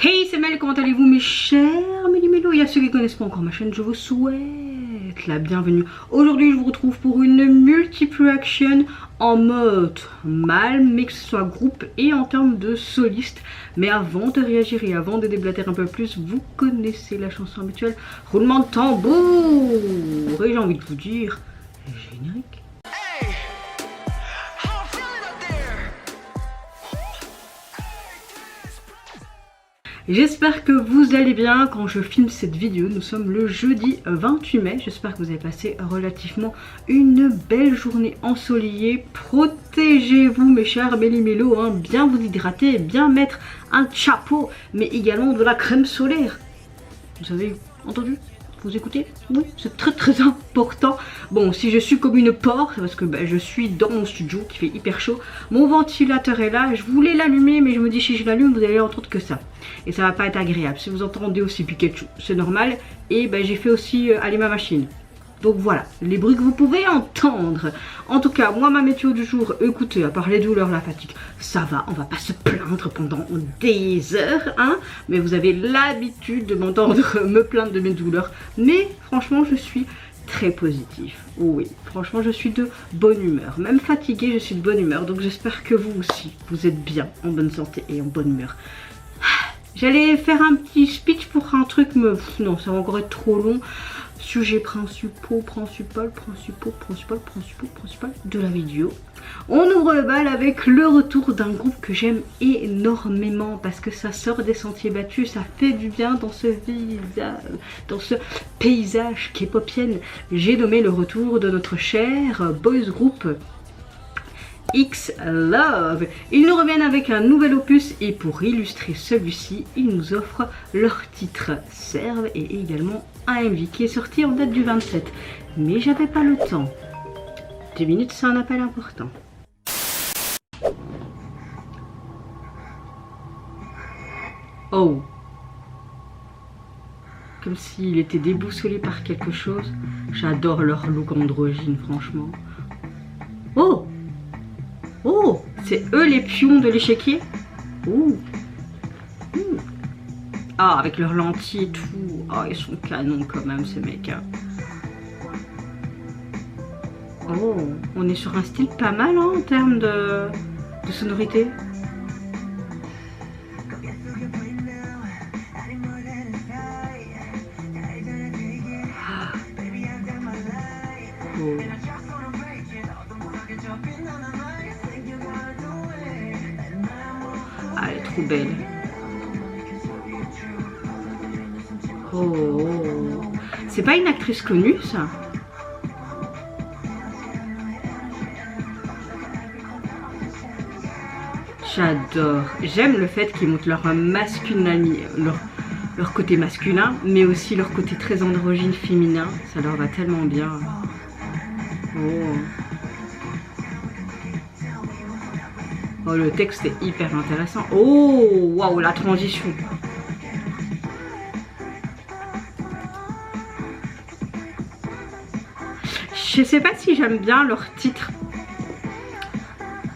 Hey, c'est Mel, comment allez-vous mes chers Méli-Mélo? Et à ceux qui ne connaissent pas encore ma chaîne, je vous souhaite la bienvenue. Aujourd'hui, je vous retrouve pour une multiple action en mode mal, mais que ce soit groupe et en termes de soliste. Mais avant de réagir et avant de déblater un peu plus, vous connaissez la chanson habituelle. Roulement de tambour. Et j'ai envie de vous dire, générique. J'espère que vous allez bien quand je filme cette vidéo. Nous sommes le jeudi 28 mai. J'espère que vous avez passé relativement une belle journée ensoleillée. Protégez-vous mes chers Méli-Mélo, hein. Bien vous hydrater, bien mettre un chapeau, mais également de la crème solaire. Vous avez entendu? Vous écoutez? Oui, c'est très important. Bon, si je suis comme une porte, c'est parce que je suis dans mon studio qui fait hyper chaud. Mon ventilateur est là, je voulais l'allumer, mais je me dis si je l'allume, vous allez entendre que ça. Et ça va pas être agréable. Si vous entendez aussi Pikachu, c'est normal. Et j'ai fait aussi aller ma machine. Donc voilà, les bruits que vous pouvez entendre. En tout cas, moi, ma météo du jour, écoutez, à part les douleurs, la fatigue, ça va, on va pas se plaindre pendant des heures, hein. Mais vous avez l'habitude de m'entendre me plaindre de mes douleurs. Mais franchement, je suis très positif. Oui, franchement, je suis de bonne humeur. Même fatiguée, je suis de bonne humeur. Donc j'espère que vous aussi, vous êtes bien, en bonne santé et en bonne humeur. J'allais faire un petit speech pour un truc, mais non, ça va encore être trop long. Sujet principal de la vidéo. On ouvre le bal avec le retour d'un groupe que j'aime énormément parce que ça sort des sentiers battus, ça fait du bien dans ce paysage K-popienne. J'ai nommé le retour de notre cher boys group X Love. Ils nous reviennent avec un nouvel opus et pour illustrer celui-ci, ils nous offrent leur titre Serve et également un MV qui est sorti en date du 27. Mais j'avais pas le temps. 2 minutes, c'est un appel important. Oh. Comme s'il était déboussolé par quelque chose. J'adore leur look androgyne, franchement. Oh. Oh, c'est eux les pions de l'échiquier. Ouh. Ah, avec leurs lentilles et tout. Ah, ils sont canons quand même ces mecs. Oh, on est sur un style pas mal hein, en termes de sonorité. Ah. Oh. Ah, elle est trop belle. Oh, c'est pas une actrice connue ça? J'adore. J'aime le fait qu'ils montrent leur masculinité, leur côté masculin, mais aussi leur côté très androgyne féminin. Ça leur va tellement bien. Oh. Oh, le texte est hyper intéressant. Oh, waouh, la transition. Je sais pas si j'aime bien leur titre.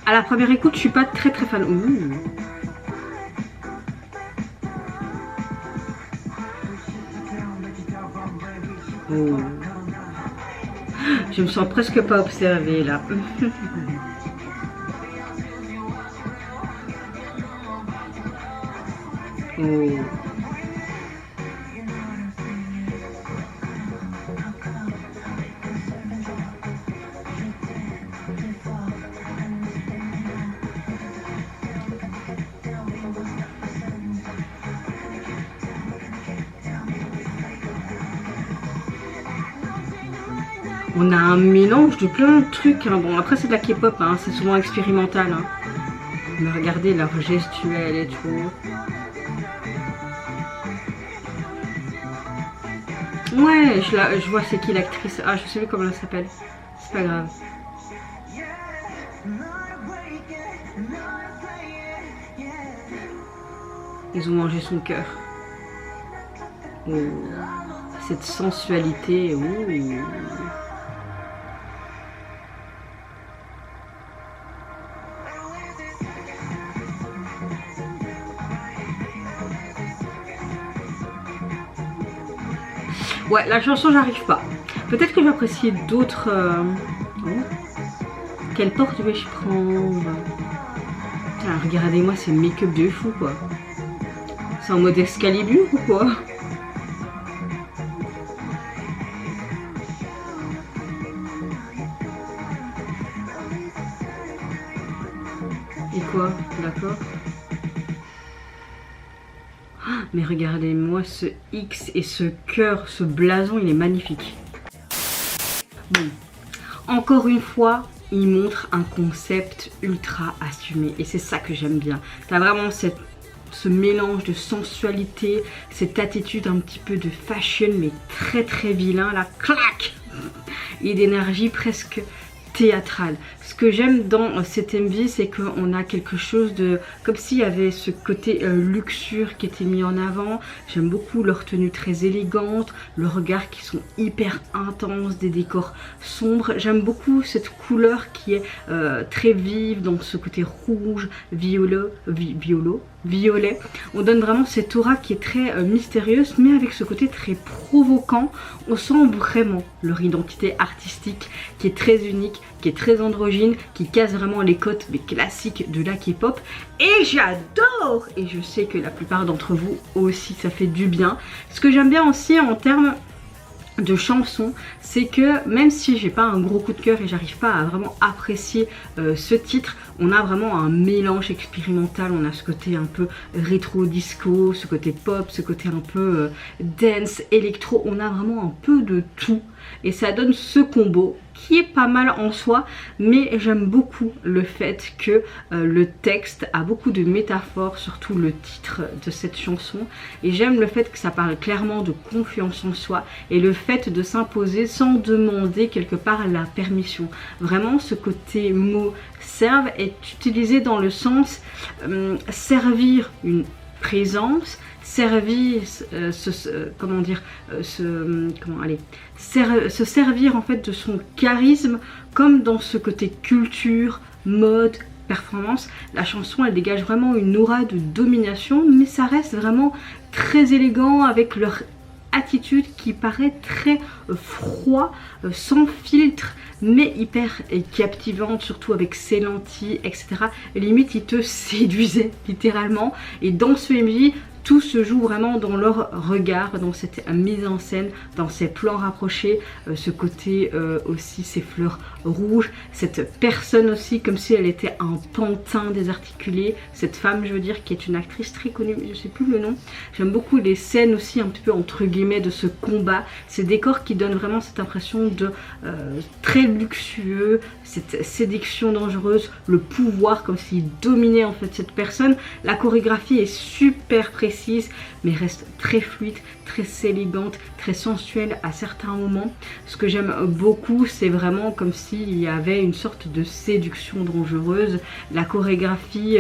À la première écoute, je suis pas très fan. Ouh. Oh. Je me sens presque pas observée là. Oh. On a un mélange de plein de trucs. Hein. Bon, après, c'est de la K-pop, hein. C'est souvent expérimental. Hein. Mais regardez leur gestuelle et tout. Ouais, je vois c'est qui l'actrice. Ah, je sais plus comment elle s'appelle. C'est pas grave. Ils ont mangé son cœur. Oh. Cette sensualité. Oh. Ouais, la chanson, j'arrive pas. Peut-être que j'apprécie d'autres... Oh. Quelle porte vais-je prendre? Putain, regardez-moi ces make-up de fou, quoi. C'est en mode Excalibur ou quoi? Et quoi? D'accord. Mais regardez-moi ce X et ce cœur, ce blason, il est magnifique. Bon, encore une fois, il montre un concept ultra assumé et c'est ça que j'aime bien. T'as vraiment ce mélange de sensualité, cette attitude un petit peu de fashion mais très très vilain, là, clac, et d'énergie presque théâtrale. Ce que j'aime dans cette MV, c'est qu'on a quelque chose de... comme s'il y avait ce côté luxure qui était mis en avant. J'aime beaucoup leur tenue très élégante, le regard qui sont hyper intenses, des décors sombres. J'aime beaucoup cette couleur qui est très vive dans ce côté rouge, violet. On donne vraiment cette aura qui est très mystérieuse, mais avec ce côté très provoquant. On sent vraiment leur identité artistique qui est très unique, qui est très androgyne, qui casse vraiment les codes mais classiques de la K-pop. Et j'adore! Et je sais que la plupart d'entre vous aussi, ça fait du bien. Ce que j'aime bien aussi en termes de chansons, c'est que même si j'ai pas un gros coup de cœur et j'arrive pas à vraiment apprécier ce titre, on a vraiment un mélange expérimental. On a ce côté un peu rétro disco, ce côté pop, ce côté un peu dance, électro. On a vraiment un peu de tout et ça donne ce combo qui est pas mal en soi, mais j'aime beaucoup le fait que le texte a beaucoup de métaphores, surtout le titre de cette chanson, et j'aime le fait que ça parle clairement de confiance en soi et le fait de s'imposer sans demander quelque part la permission. Vraiment ce côté mot serve est utilisé dans le sens servir une présence, servir se servir en fait de son charisme, comme dans ce côté culture, mode, performance. La chanson elle dégage vraiment une aura de domination, mais ça reste vraiment très élégant avec leur attitude qui paraît très froid, sans filtre, mais hyper captivante, surtout avec ses lentilles, etc. Et limite, ils te séduisaient littéralement. Et dans ce MV, tout se joue vraiment dans leur regard, dans cette mise en scène, dans ces plans rapprochés, ce côté aussi, ces fleurs rouges, cette personne aussi comme si elle était un pantin désarticulé, cette femme je veux dire qui est une actrice très connue, je sais plus le nom. J'aime beaucoup les scènes aussi un petit peu entre guillemets de ce combat, ces décors qui donnent vraiment cette impression de très luxueux, cette séduction dangereuse, le pouvoir comme s'il dominait en fait cette personne. La chorégraphie est super précise mais reste très fluide, très élégante, très sensuelle à certains moments. Ce que j'aime beaucoup, c'est vraiment comme s'il y avait une sorte de séduction dangereuse. La chorégraphie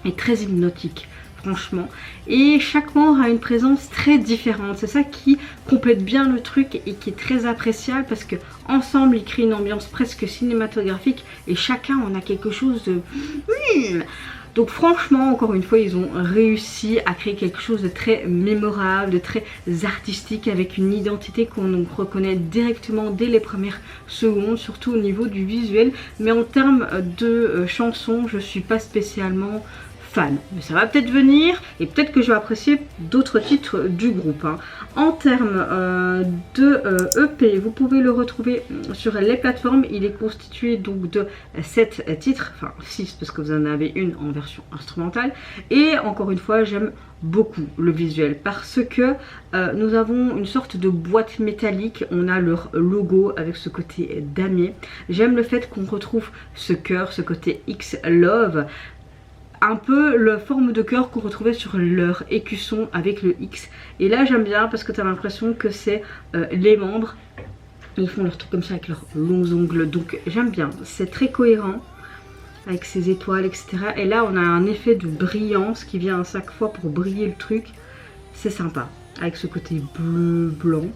est très hypnotique, franchement, et chaque membre a une présence très différente. C'est ça qui complète bien le truc et qui est très appréciable parce que ensemble ils créent une ambiance presque cinématographique et chacun en a quelque chose de... Donc franchement, encore une fois, ils ont réussi à créer quelque chose de très mémorable, de très artistique, avec une identité qu'on reconnaît directement dès les premières secondes, surtout au niveau du visuel. Mais en termes de chansons, je suis pas spécialement fan. Mais ça va peut-être venir et peut-être que je vais apprécier d'autres titres du groupe. En termes de EP, vous pouvez le retrouver sur les plateformes. Il est constitué donc de 7 titres, enfin 6 parce que vous en avez une en version instrumentale. Et encore une fois, j'aime beaucoup le visuel parce que nous avons une sorte de boîte métallique. On a leur logo avec ce côté damier. J'aime le fait qu'on retrouve ce cœur, ce côté X Love, un peu la forme de cœur qu'on retrouvait sur leur écusson avec le X. Et là j'aime bien parce que tu as l'impression que c'est les membres, ils font leur truc comme ça avec leurs longs ongles, donc j'aime bien, c'est très cohérent avec ces étoiles etc. Et là on a un effet de brillance qui vient à chaque fois pour briller le truc, c'est sympa avec ce côté bleu blanc.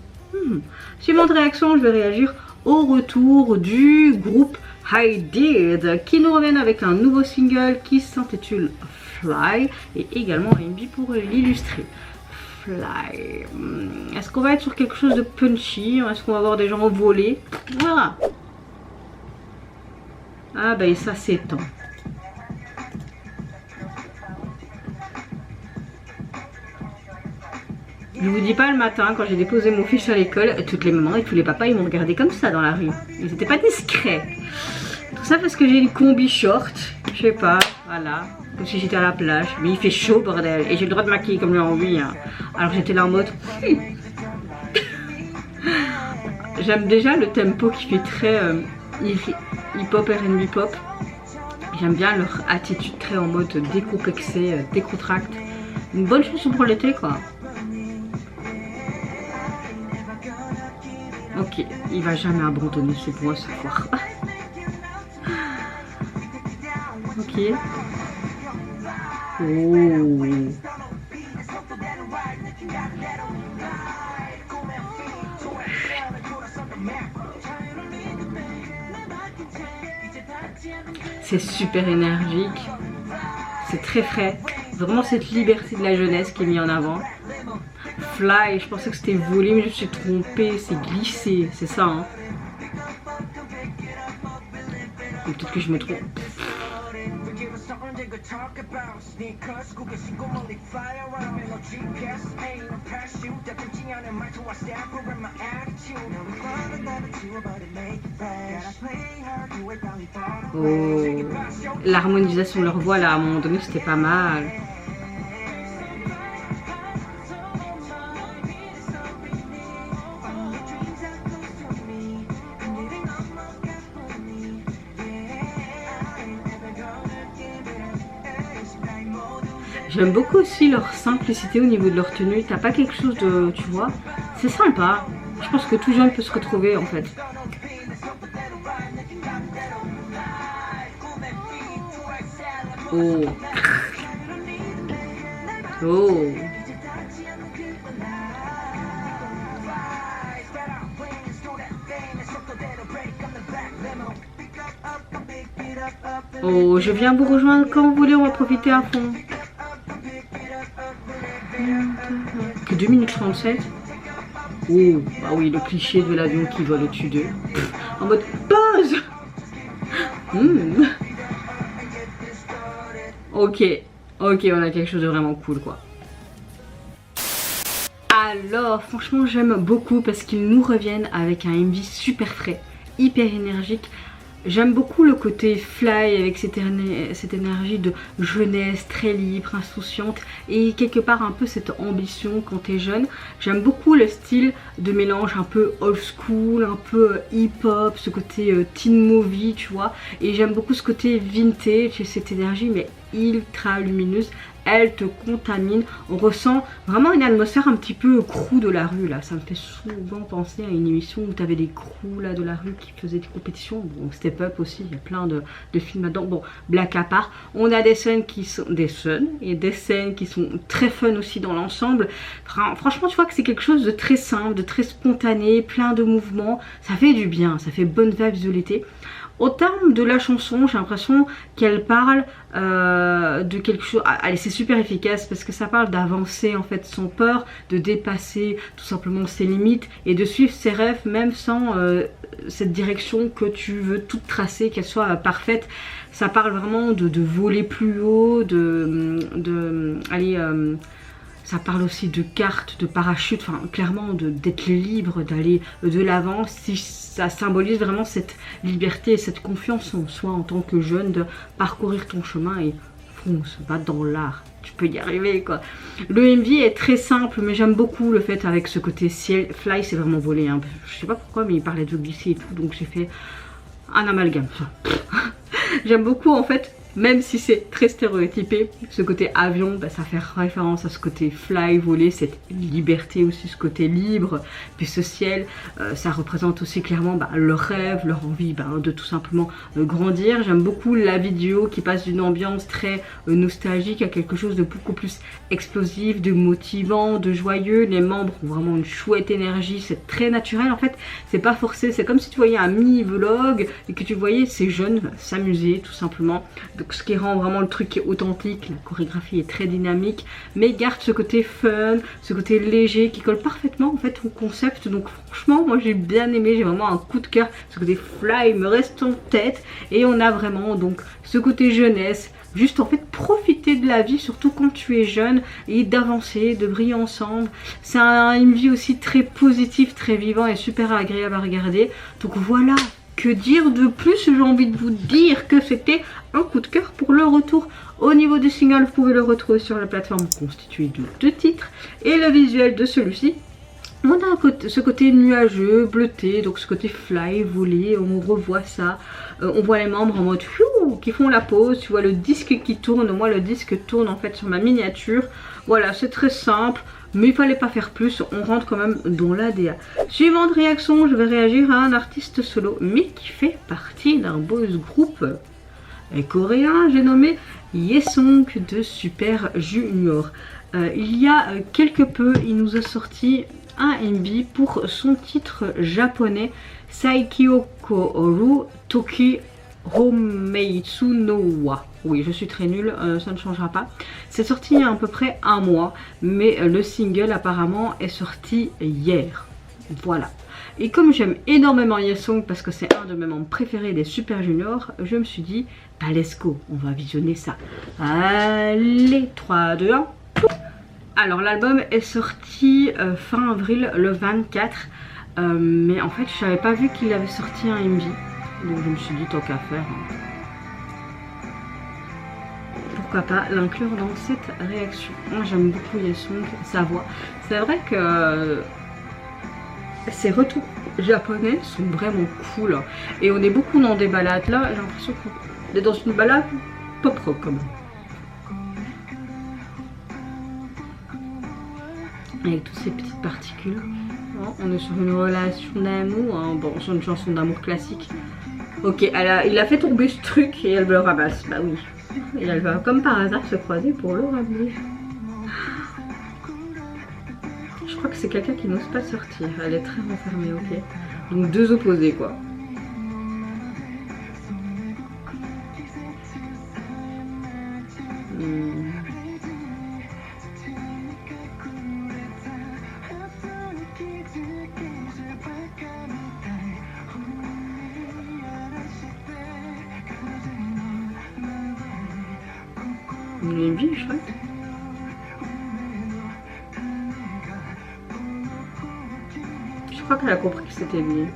Suivante réaction, je vais réagir au retour du groupe I Did qui nous reviennent avec un nouveau single qui s'intitule Fly et également un MV pour l'illustrer. Fly. Est-ce qu'on va être sur quelque chose de punchy? Est-ce qu'on va voir des gens voler? Voilà. Ah ben ça s'étend. Je vous dis pas, le matin quand j'ai déposé mon fils à l'école, toutes les mamans et tous les papas ils m'ont regardé comme ça dans la rue. Ils n'étaient pas discrets. Tout ça parce que j'ai une combi short. Je sais pas, voilà. Comme si j'étais à la plage. Mais il fait chaud bordel. Et j'ai le droit de maquiller comme j'ai envie. Hein. Alors j'étais là en mode... J'aime déjà le tempo qui fait très hip-hop, R&B pop. J'aime bien leur attitude très en mode décomplexé, décontracte. Une bonne chanson pour l'été quoi. Ok, il va jamais abandonner ce bois ce soir. Ok. Oh. C'est super énergique. C'est très frais. Vraiment cette liberté de la jeunesse qui est mise en avant. Fly, je pensais que c'était volé mais je me suis trompée, c'est glissé, c'est ça hein. Peut-être que je me trompe. Oh, l'harmonisation de leur voix là à un moment donné c'était pas mal. J'aime beaucoup aussi leur simplicité au niveau de leur tenue. T'as pas quelque chose de... tu vois, c'est sympa. Je pense que tout jeune peut se retrouver en fait. Oh. Oh. Oh, je viens vous rejoindre quand vous voulez, on va profiter à fond. Que 2 minutes 37. Oh, bah oui, le cliché de l'avion qui vole au-dessus d'eux. En mode pause. Ok, on a quelque chose de vraiment cool quoi. Alors, franchement, j'aime beaucoup parce qu'ils nous reviennent avec un MV super frais, hyper énergique. J'aime beaucoup le côté fly avec cette énergie de jeunesse très libre, insouciante et quelque part un peu cette ambition quand t'es jeune. J'aime beaucoup le style de mélange un peu old school, un peu hip-hop, ce côté teen movie tu vois. Et j'aime beaucoup ce côté vintage et cette énergie mais ultra lumineuse. Elle te contamine, on ressent vraiment une atmosphère un petit peu crew de la rue là, ça me fait souvent penser à une émission où tu avais des crews là de la rue qui faisaient des compétitions, bon Step Up aussi, il y a plein de films là-dedans, bon blague à part, on a des scènes qui sont des scènes qui sont très fun aussi dans l'ensemble, franchement tu vois que c'est quelque chose de très simple, de très spontané, plein de mouvements, ça fait du bien, ça fait bonne vibes de l'été. Au terme de la chanson, j'ai l'impression qu'elle parle de quelque chose... Allez, c'est super efficace parce que ça parle d'avancer en fait sans peur, de dépasser tout simplement ses limites et de suivre ses rêves même sans cette direction que tu veux toute tracer, qu'elle soit parfaite. Ça parle vraiment de voler plus haut, ça parle aussi de cartes, de parachute, enfin clairement d'être libre, d'aller de l'avant. Si ça symbolise vraiment cette liberté et cette confiance en soi en tant que jeune, de parcourir ton chemin et fonce, va dans l'art. Tu peux y arriver quoi. Le MV est très simple mais j'aime beaucoup le fait avec ce côté ciel. Fly c'est vraiment volé, hein. Je sais pas pourquoi mais il parlait de glisser et tout donc j'ai fait un amalgame. J'aime beaucoup en fait. Même si c'est très stéréotypé, ce côté avion, bah, ça fait référence à ce côté fly, voler, cette liberté aussi, ce côté libre. Puis ce ciel, ça représente aussi clairement leur rêve, leur envie de tout simplement grandir. J'aime beaucoup la vidéo qui passe d'une ambiance très nostalgique à quelque chose de beaucoup plus explosif, de motivant, de joyeux. Les membres ont vraiment une chouette énergie, c'est très naturel en fait, c'est pas forcé. C'est comme si tu voyais un mini vlog et que tu voyais ces jeunes s'amuser tout simplement. donc ce qui rend vraiment le truc authentique. La chorégraphie est très dynamique, mais garde ce côté fun, ce côté léger qui colle parfaitement en fait au concept. Donc franchement, moi j'ai bien aimé, j'ai vraiment un coup de cœur. Ce côté fly me reste en tête et on a vraiment donc ce côté jeunesse. Juste en fait profiter de la vie, surtout quand tu es jeune, et d'avancer, de briller ensemble. C'est une vie aussi très positive, très vivant et super agréable à regarder. Donc voilà, que dire de plus? J'ai envie de vous dire que c'était un coup de cœur pour le retour. Au niveau du single, vous pouvez le retrouver sur la plateforme constituée de 2 titres. Et le visuel de celui-ci, on a ce côté nuageux, bleuté, donc ce côté fly, volé, on revoit ça. On voit les membres en mode fiou, qui font la pause, tu vois le disque qui tourne, moi le disque tourne en fait sur ma miniature. Voilà, c'est très simple, mais il fallait pas faire plus, on rentre quand même dans l'ADA. Suivante réaction, je vais réagir à un artiste solo, mais qui fait partie d'un boys group coréen, j'ai nommé Yesong de Super Junior. Il y a quelque peu, il nous a sorti un MV pour son titre japonais Saikyoko Oru Toki Homeitsu no wa. Oui, je suis très nulle, ça ne changera pas. C'est sorti il y a à peu près un mois, mais le single apparemment est sorti hier. Voilà. Et comme j'aime énormément Yesong parce que c'est un de mes membres préférés des Super Junior, je me suis dit, bah let's go, on va visionner ça. Allez, 3, 2, 1. Alors l'album est sorti fin avril, le 24. Mais en fait je n'avais pas vu qu'il avait sorti un MV. Donc je me suis dit tant qu'à faire, pourquoi pas l'inclure dans cette réaction. Moi j'aime beaucoup Yesong, sa voix. C'est vrai que ses retours japonais sont vraiment cool. Et on est beaucoup dans des balades là. J'ai l'impression qu'on est dans une balade pop rock quand même. Avec toutes ces petites particules. On est sur une relation d'amour, hein. Bon, sur une chanson d'amour classique. Ok, il a fait tomber ce truc et elle le ramasse. Bah oui. Et elle va comme par hasard se croiser pour le ramener. Je crois que c'est quelqu'un qui n'ose pas sortir. Elle est très renfermée, ok. Donc 2 opposés quoi. Il est bien chouette. Je crois qu'elle a compris que c'était lui.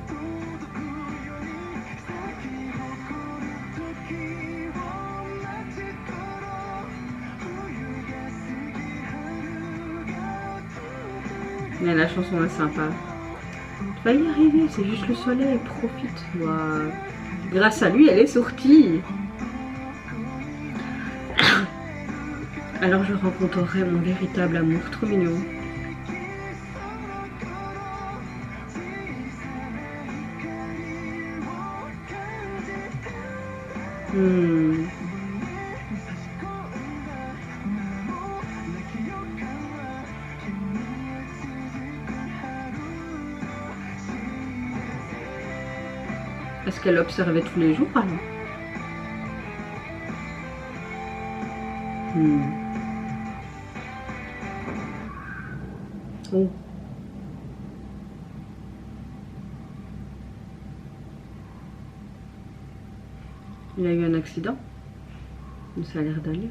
Mais la chanson est sympa. Tu vas y arriver, c'est juste le soleil, profite. Wow. Grâce à lui, elle est sortie. Alors je rencontrerai mon véritable amour, trop mignon. Est-ce qu'elle observait tous les jours alors? Oh. Il a eu un accident, mais ça a l'air d'aller.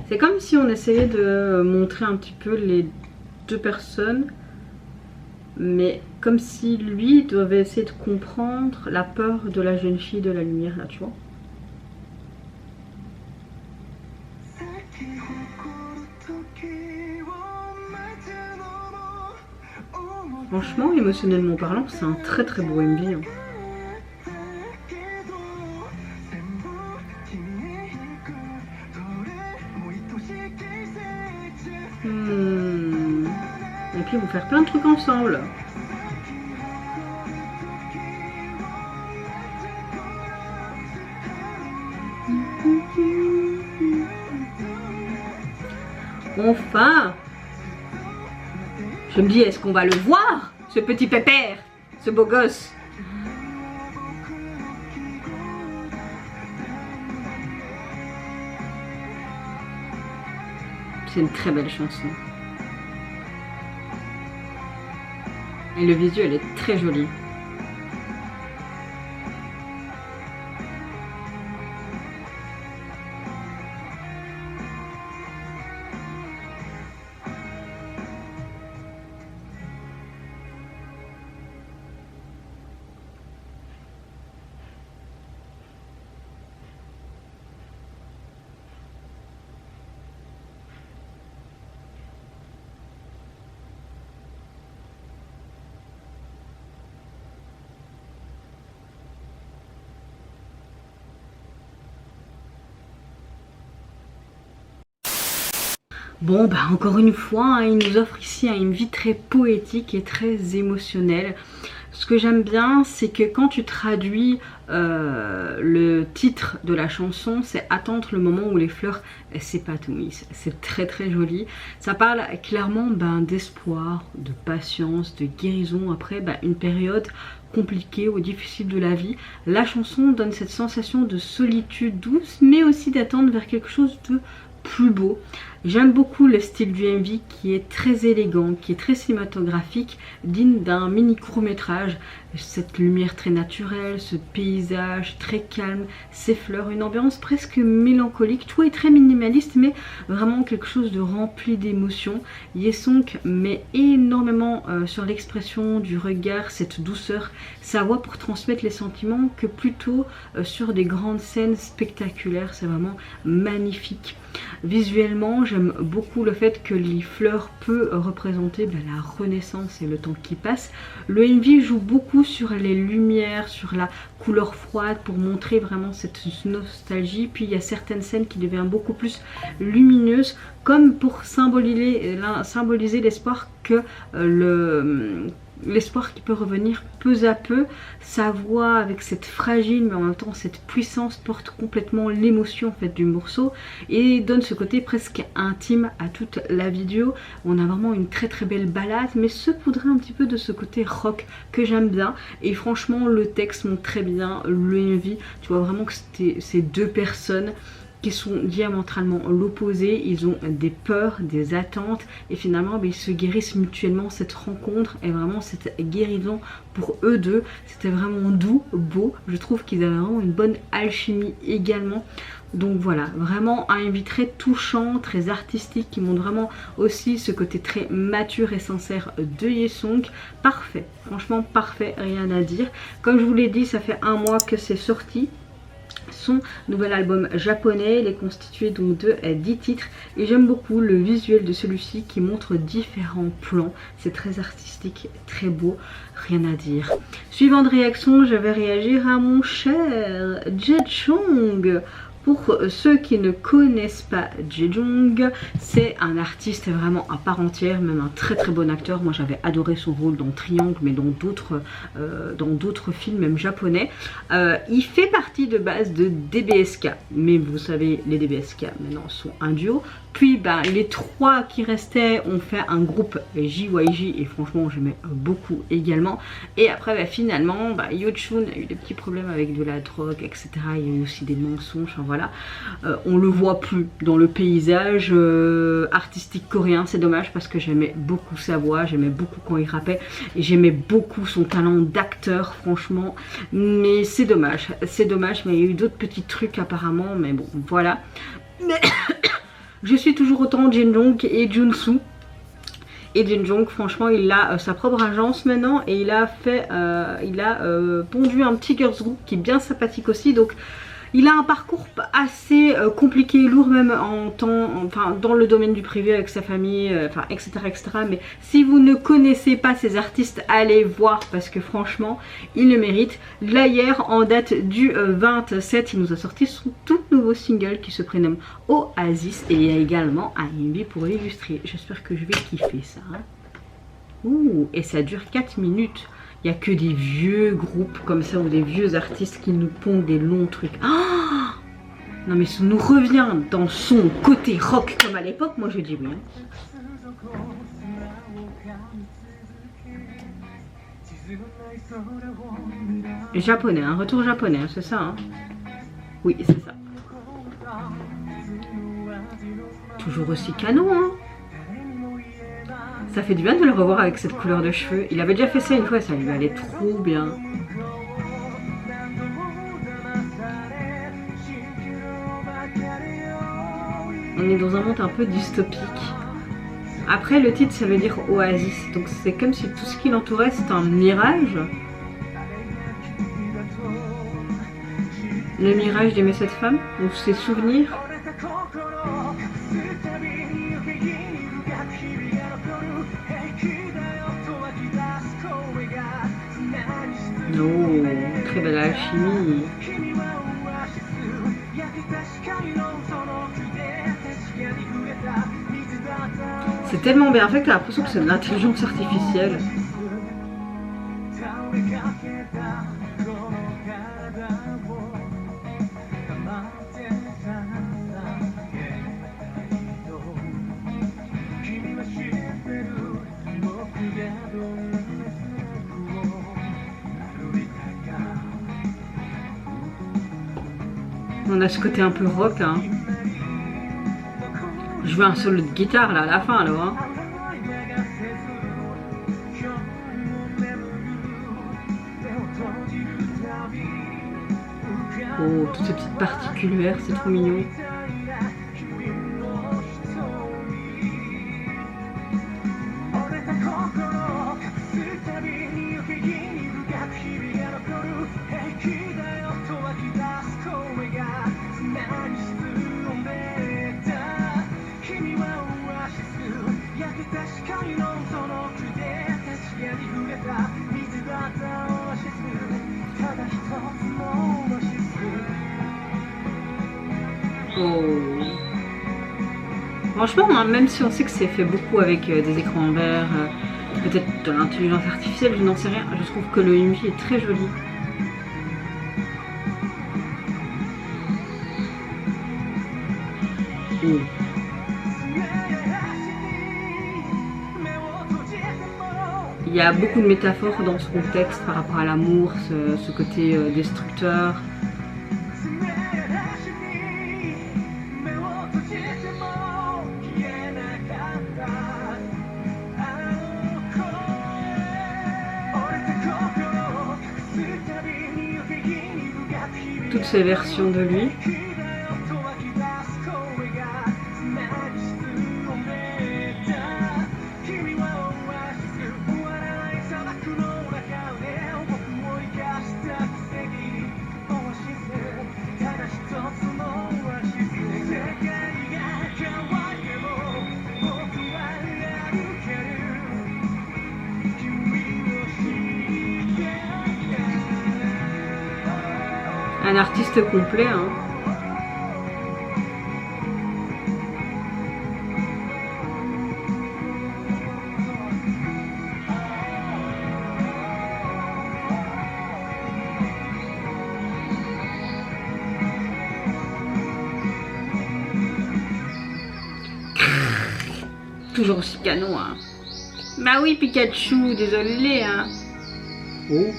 C'est comme si on essayait de montrer un petit peu les 2 personnes, mais comme si lui devait essayer de comprendre la peur de la jeune fille de la lumière là, tu vois. Franchement, émotionnellement parlant, c'est un très très beau MV. Et puis ils vont faire plein de trucs ensemble. Enfin! Je me dis, est-ce qu'on va le voir, ce petit pépère, ce beau gosse? c'est une très belle chanson. Et le visuel est très joli. Bon, bah encore une fois, hein, il nous offre ici une vie très poétique et très émotionnelle. Ce que j'aime bien, c'est que quand tu traduis le titre de la chanson, c'est attendre le moment où les fleurs s'épanouissent. C'est très très joli. Ça parle clairement d'espoir, de patience, de guérison après une période compliquée ou difficile de la vie. La chanson donne cette sensation de solitude douce, mais aussi d'attendre vers quelque chose de plus beau. J'aime beaucoup le style du MV qui est très élégant, qui est très cinématographique, digne d'un mini court-métrage. Cette lumière très naturelle, ce paysage très calme, ces fleurs, une ambiance presque mélancolique. Tout est très minimaliste mais vraiment quelque chose de rempli d'émotions. Yesong met énormément sur l'expression du regard, cette douceur, sa voix pour transmettre les sentiments que plutôt sur des grandes scènes spectaculaires. C'est vraiment magnifique. Visuellement, j'aime beaucoup le fait que les fleurs peuvent représenter la renaissance et le temps qui passe. Le MV joue beaucoup sur les lumières, sur la couleur froide pour montrer vraiment cette nostalgie. Puis il y a certaines scènes qui deviennent beaucoup plus lumineuses, comme pour symboliser l'espoir que l'espoir qui peut revenir peu à peu. Sa voix avec cette fragile mais en même temps cette puissance porte complètement l'émotion en fait du morceau et donne ce côté presque intime à toute la vidéo. On a vraiment une très très belle balade mais saupoudré un petit peu de ce côté rock que j'aime bien. Et franchement le texte montre très bien le MV. Tu vois vraiment que c'était ces deux personnes qui sont diamétralement l'opposé, ils ont des peurs, des attentes et finalement ils se guérissent mutuellement. Cette rencontre et vraiment cette guérison pour eux deux, c'était vraiment doux, beau. Je trouve qu'ils avaient vraiment une bonne alchimie également. Donc voilà, vraiment un MV très touchant, très artistique qui montre vraiment aussi ce côté très mature et sincère de Yesong. Parfait, franchement parfait, rien à dire. Comme je vous l'ai dit, ça fait un mois que c'est sorti. Son nouvel album japonais, il est constitué donc de 10 titres et j'aime beaucoup le visuel de celui-ci qui montre différents plans. C'est très artistique, très beau, rien à dire. Suivant de réaction, je vais réagir à mon cher Jae-jong. Pour ceux qui ne connaissent pas Jae-jong, c'est un artiste vraiment à part entière, même un très très bon acteur. Moi j'avais adoré son rôle dans Triangle, mais dans d'autres films, même japonais. Il fait partie de base de DBSK, mais vous savez, les DBSK maintenant sont un duo. Puis les trois qui restaient ont fait un groupe JYJ et franchement j'aimais beaucoup également. Et après finalement Yeochun a eu des petits problèmes avec de la drogue, etc. Il y a eu aussi des mensonges, enfin, voilà. On le voit plus dans le paysage artistique coréen. C'est dommage parce que j'aimais beaucoup sa voix, j'aimais beaucoup quand il rappait et j'aimais beaucoup son talent d'acteur franchement. Mais c'est dommage, mais il y a eu d'autres petits trucs apparemment, mais bon voilà. Mais je suis toujours autant Jae-jong et Junsu. Et Jae-jong, franchement, il a sa propre agence maintenant et il a pondu un petit girls group qui est bien sympathique aussi. Donc, il a un parcours assez compliqué et lourd même dans le domaine du privé avec sa famille, etc., etc. Mais si vous ne connaissez pas ces artistes, allez voir parce que franchement, il le mérite. Là hier, en date du 27, il nous a sorti son tout nouveau single qui se prénomme Oasis et il y a également un MV pour l'illustrer. J'espère que je vais kiffer ça. Hein. Ouh, et ça dure 4 minutes. Il n'y a que des vieux groupes comme ça ou des vieux artistes qui nous pondent des longs trucs. Oh non mais ça nous revient dans son côté rock comme à l'époque, moi je dis oui. Hein. Japonais, un retour japonais, c'est ça hein. Oui, c'est ça. Toujours aussi canon, hein. Ça fait du bien de le revoir avec cette couleur de cheveux. Il avait déjà fait ça une fois, ça lui allait trop bien. On est dans un monde un peu dystopique. Après, le titre, ça veut dire oasis. Donc c'est comme si tout ce qui l'entourait, c'était un mirage. Le mirage d'aimer cette femme, ou ses souvenirs. Oh, très belle alchimie. C'est tellement bien fait que t'as l'impression que c'est de l'intelligence artificielle. On a ce côté un peu rock, hein. Je veux un solo de guitare là à la fin alors, hein. Oh, toutes ces petites particulières, c'est trop mignon. Oh. Franchement, même si on sait que c'est fait beaucoup avec des écrans verts, peut-être de l'intelligence artificielle, je n'en sais rien, je trouve que le MJ est très joli. Oh. Il y a beaucoup de métaphores dans ce contexte par rapport à l'amour, ce côté destructeur. Toutes ces versions de lui. Un artiste complet, hein. Toujours aussi canon, hein. Bah oui, Pikachu, désolé, hein. Oh.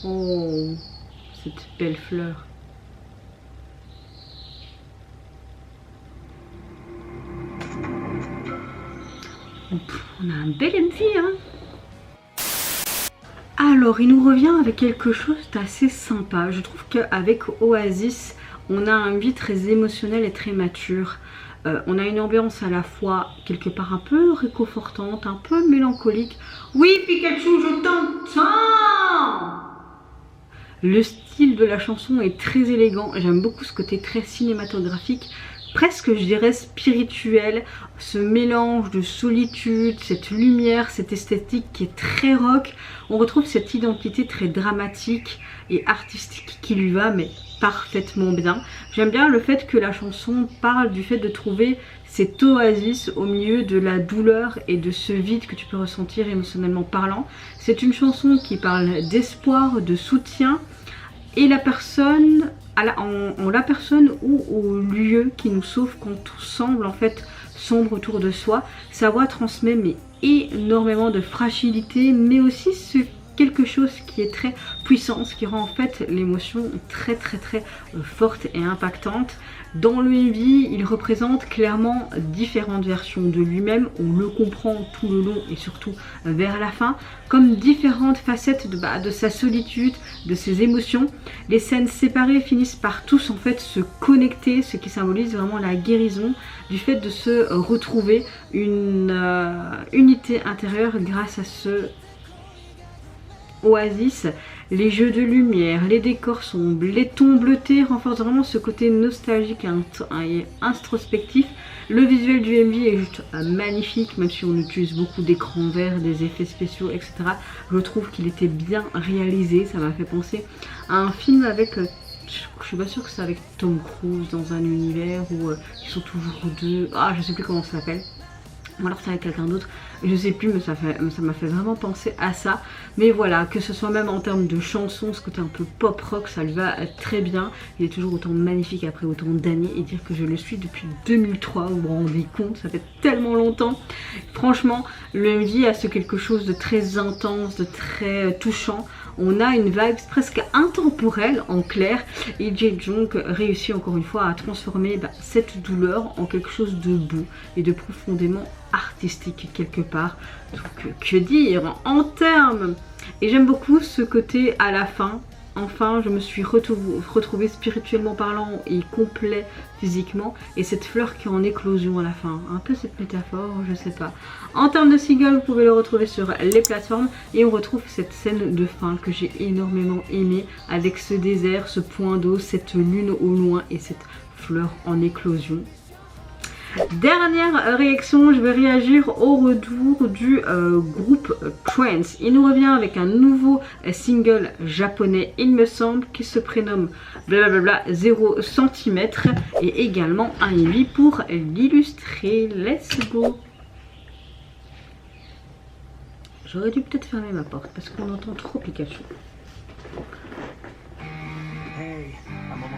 Oh, cette belle fleur. On a un bel MV, hein. Alors, il nous revient avec quelque chose d'assez sympa. Je trouve qu'avec Oasis, on a un MV très émotionnel et très mature. On a une ambiance à la fois quelque part un peu réconfortante, un peu mélancolique. Oui, Pikachu, je t'entends! Le style de la chanson est très élégant, j'aime beaucoup ce côté très cinématographique, presque je dirais spirituel, ce mélange de solitude, cette lumière, cette esthétique qui est très rock. On retrouve cette identité très dramatique et artistique qui lui va mais parfaitement bien. J'aime bien le fait que la chanson parle du fait de trouver cette oasis au milieu de la douleur et de ce vide que tu peux ressentir émotionnellement parlant. C'est une chanson qui parle d'espoir, de soutien et la personne, en la personne ou au lieu qui nous sauve quand tout semble en fait sombre autour de soi. Sa voix transmet mais énormément de fragilité mais aussi ce quelque chose qui est très puissant, ce qui rend en fait l'émotion très forte et impactante. Dans le MV, il représente clairement différentes versions de lui-même, on le comprend tout le long et surtout vers la fin, comme différentes facettes de sa solitude, de ses émotions. Les scènes séparées finissent par tous en fait se connecter, ce qui symbolise vraiment la guérison du fait de se retrouver une unité intérieure grâce à ce oasis. Les jeux de lumière, les décors sombres, les tons bleutés renforcent vraiment ce côté nostalgique et introspectif. Le visuel du MV est juste magnifique, même si on utilise beaucoup d'écrans verts, des effets spéciaux, etc. Je trouve qu'il était bien réalisé. Ça m'a fait penser à un film avec... je suis pas sûre que c'est avec Tom Cruise dans un univers où ils sont toujours deux. Ah, je sais plus comment ça s'appelle. Ou alors c'est avec quelqu'un d'autre, je sais plus, mais ça m'a fait vraiment penser à ça. Mais voilà, que ce soit même en termes de chansons, ce côté un peu pop rock, ça lui va très bien. Il est toujours autant magnifique après autant d'années, et dire que je le suis depuis 2003, vous vous rendez compte, ça fait tellement longtemps. Franchement, le MV a ce quelque chose de très intense, de très touchant. On a une vibe presque intemporelle en clair, et Jae-jung réussit encore une fois à transformer cette douleur en quelque chose de beau et de profondément artistique quelque part. Donc que dire en termes. Et j'aime beaucoup ce côté à la fin. Enfin, je me suis retrouvée spirituellement parlant et complet physiquement. Et cette fleur qui est en éclosion à la fin. Un peu cette métaphore, je sais pas. En termes de single, vous pouvez le retrouver sur les plateformes. Et on retrouve cette scène de fin que j'ai énormément aimée. Avec ce désert, ce point d'eau, cette lune au loin et cette fleur en éclosion. Dernière réaction, je vais réagir au retour du groupe Trance. Il nous revient avec un nouveau single japonais, il me semble, qui se prénomme blablabla 0 cm et également un MV pour l'illustrer. Let's go. J'aurais dû peut-être fermer ma porte parce qu'on entend trop Pikachu.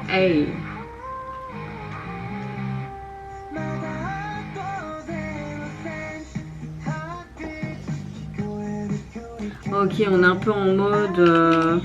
Hey. Ok, on est un peu en mode...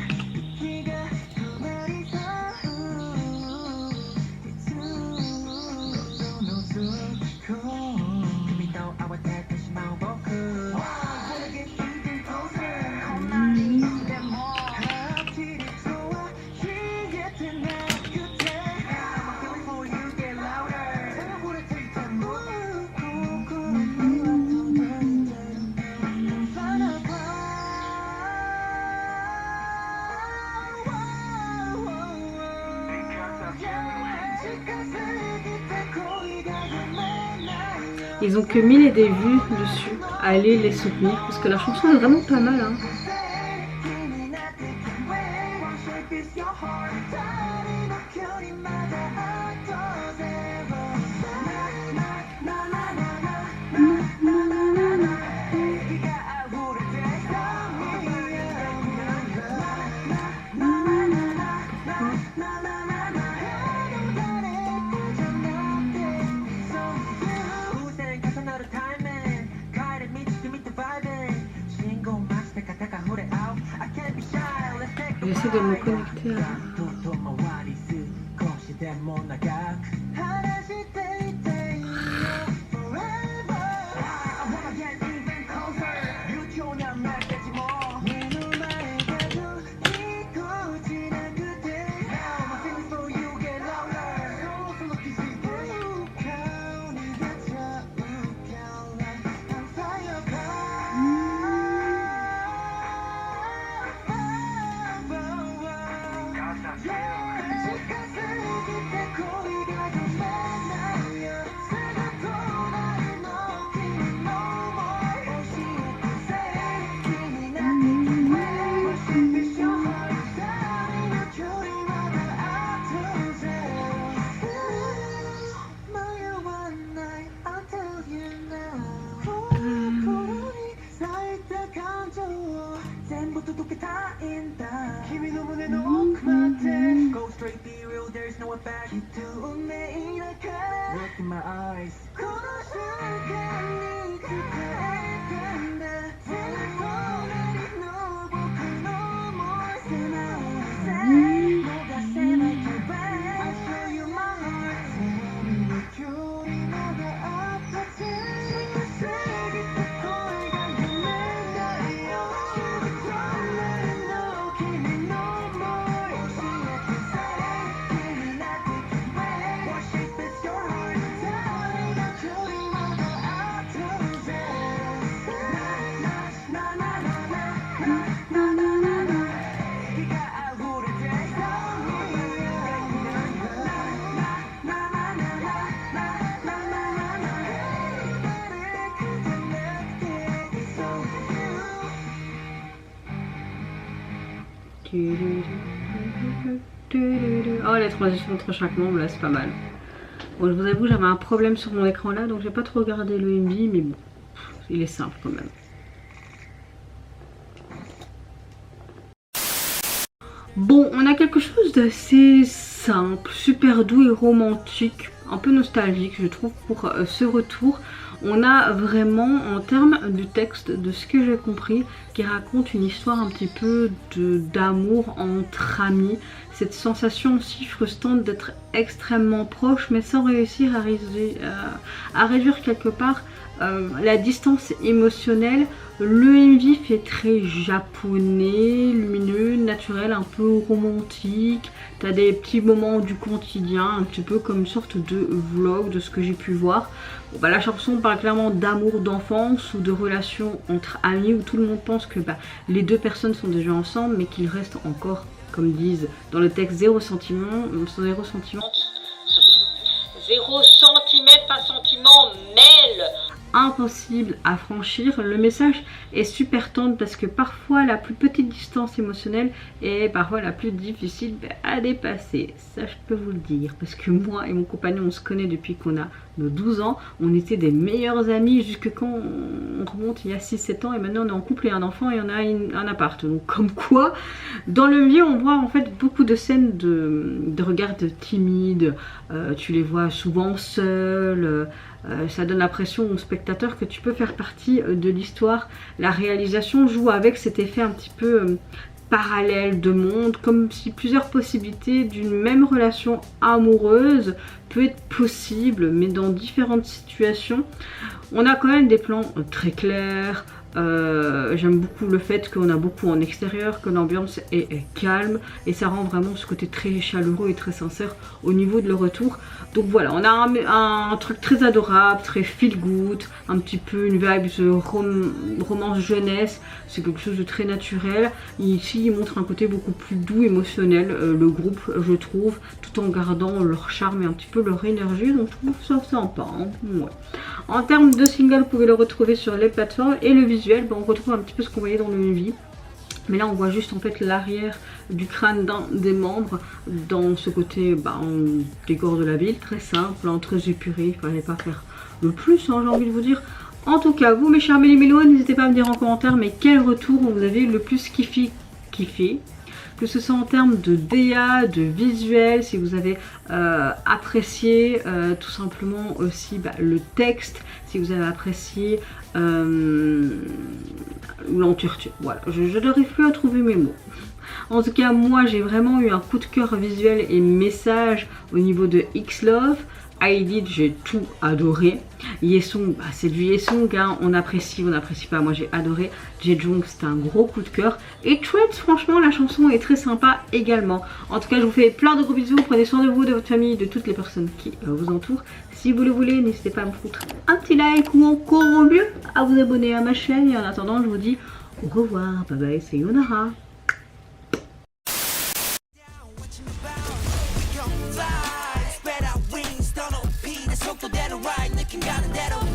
Ils ont que 1000 et des vues dessus. Allez les soutenir parce que la chanson est vraiment pas mal. Hein. J'essaie de me connecter à... Oh, les transitions entre chaque membre, là, c'est pas mal. Bon, je vous avoue, j'avais un problème sur mon écran là, donc j'ai pas trop regardé le MV, mais bon, il est simple quand même. Bon, on a quelque chose d'assez simple, super doux et romantique, un peu nostalgique je trouve pour ce retour. On a vraiment, en termes du texte, de ce que j'ai compris, qui raconte une histoire un petit peu d'amour entre amis. Cette sensation aussi frustrante d'être extrêmement proche, mais sans réussir à réduire quelque part la distance émotionnelle. Le MV fait très japonais, lumineux, naturel, un peu romantique. T'as des petits moments du quotidien, un petit peu comme une sorte de vlog de ce que j'ai pu voir. Bon, bah, la chanson parle clairement d'amour d'enfance ou de relations entre amis où tout le monde pense que les deux personnes sont déjà ensemble, mais qu'il reste encore, comme disent dans le texte, zéro sentiment, zéro sentiment. Zéro centimètre, pas sentiment, mêle. Impossible à franchir. Le message est super tendre parce que parfois la plus petite distance émotionnelle est parfois la plus difficile à dépasser. Ça je peux vous le dire parce que moi et mon compagnon on se connaît depuis qu'on a nos 12 ans. On était des meilleurs amis jusque quand on remonte il y a 6-7 ans et maintenant on est en couple et un enfant et on a un appart. Donc comme quoi dans le milieu on voit en fait beaucoup de scènes de regards timides. Tu les vois souvent seuls. Ça donne l'impression au spectateur que tu peux faire partie de l'histoire. La réalisation joue avec cet effet un petit peu parallèle de monde, comme si plusieurs possibilités d'une même relation amoureuse peut être possible, mais dans différentes situations. On a quand même des plans très clairs. J'aime beaucoup le fait qu'on a beaucoup en extérieur, que l'ambiance est calme et ça rend vraiment ce côté très chaleureux et très sincère au niveau de le retour. Donc voilà, on a un truc très adorable, très feel good, un petit peu une vibe de romance jeunesse, c'est quelque chose de très naturel. Ici il montre un côté beaucoup plus doux, émotionnel, le groupe je trouve, tout en gardant leur charme et un petit peu leur énergie, donc je trouve ça sympa, hein. Ouais. En termes de single, vous pouvez le retrouver sur les plateformes et le visuel, on retrouve un petit peu ce qu'on voyait dans le MV. Mais là on voit juste en fait l'arrière du crâne d'un des membres dans ce côté décor de la ville, très simple, très épuré, il fallait pas faire le plus, hein, j'ai envie de vous dire. En tout cas, vous mes chers méli-mélos, n'hésitez pas à me dire en commentaire mais quel retour vous avez le plus kiffé, que ce soit en termes de DA, de visuel, si vous avez apprécié tout simplement aussi le texte, si vous avez apprécié l'entourture. Voilà, je n'arrive plus à trouver mes mots. En tout cas, moi j'ai vraiment eu un coup de cœur visuel et message au niveau de X-Love. I Did, j'ai tout adoré. Yesung, c'est du Yesung, hein. On apprécie, on n'apprécie pas. Moi j'ai adoré. Jejong, c'était un gros coup de cœur. Et Threads, franchement, la chanson est très sympa également. En tout cas, je vous fais plein de gros bisous. Prenez soin de vous, de votre famille, de toutes les personnes qui vous entourent. Si vous le voulez, n'hésitez pas à me foutre un petit like ou encore mieux à vous abonner à ma chaîne. Et en attendant, je vous dis au revoir. Bye bye, sayonara. 속도대로 ride 느낌 가는 대로